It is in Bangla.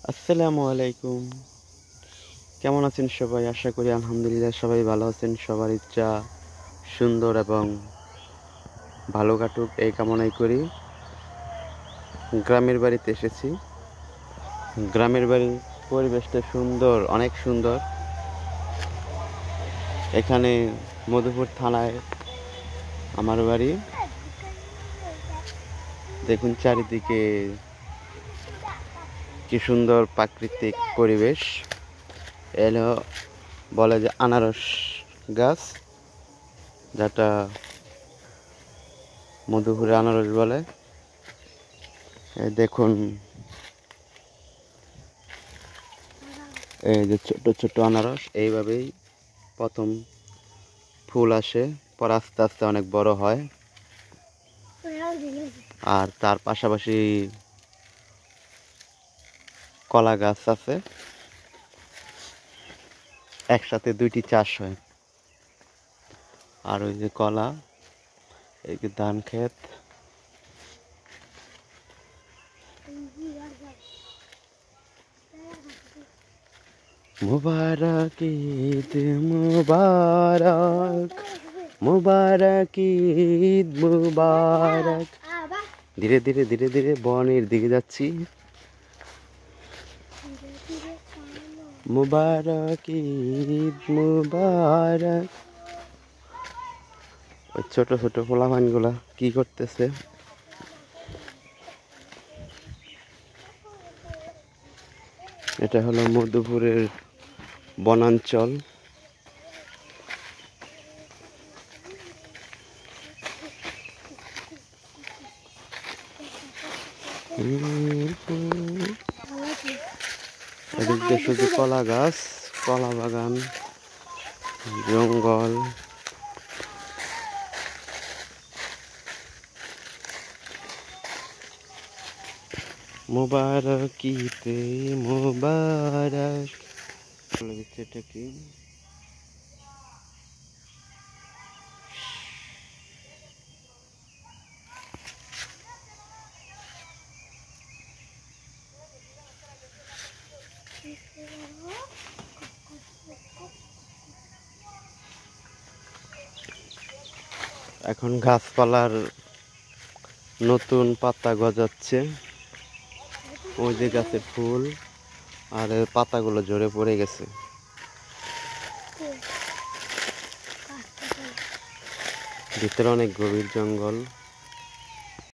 আসসালামু আলাইকুম। কেমন আছেন সবাই? আশা করি আলহামদুলিল্লাহ সবাই ভালো আছেন। সবার ইচ্ছা সুন্দর এবং ভালো কাটুক এই কামনাই করি। গ্রামের বাড়িতে এসেছি। গ্রামের বাড়ির পরিবেশটা সুন্দর, অনেক সুন্দর। এখানে মধুপুর থানায় আমার বাড়ি। দেখুন চারিদিকে কি সুন্দর প্রাকৃতিক পরিবেশ। এলো বলে যে আনারস গাছ, যেটা মধুপুরে আনারস বলে। এই দেখুন, এই যে ছোট ছোট আনারস এইভাবেই প্রথম ফুল আসে, পর আস্তে আস্তে অনেক বড় হয়। আর তার পাশাপাশি কলা গাছ আছে, একসাথে দুইটি চাষ হয়। আর ওই যে কলা, এই যে ধান ক্ষেত। মুবারক ঈদ মুবারক, মুবারক ঈদ মুবারক। ধীরে ধীরে ধীরে ধীরে বনের দিকে যাচ্ছি। মুবারক ঈদ মুবারক। ওই ছোট ছোট পোলাপানগুলা কি করতেছে? এটা হলো মধুপুরের বনাঞ্চল। এদিক দিয়ে শুধু কলা গাছ, কলা বাগান, জঙ্গল। মুবারক ঈদে মুবারক বলে দিচ্ছে। এটা কি? এখন গাছপালার নতুন পাতা গজাচ্ছে। ওই যে গাছের ফুল আর এর পাতাগুলো ঝরে পড়ে গেছে। ভিতরে অনেক গভীর জঙ্গল।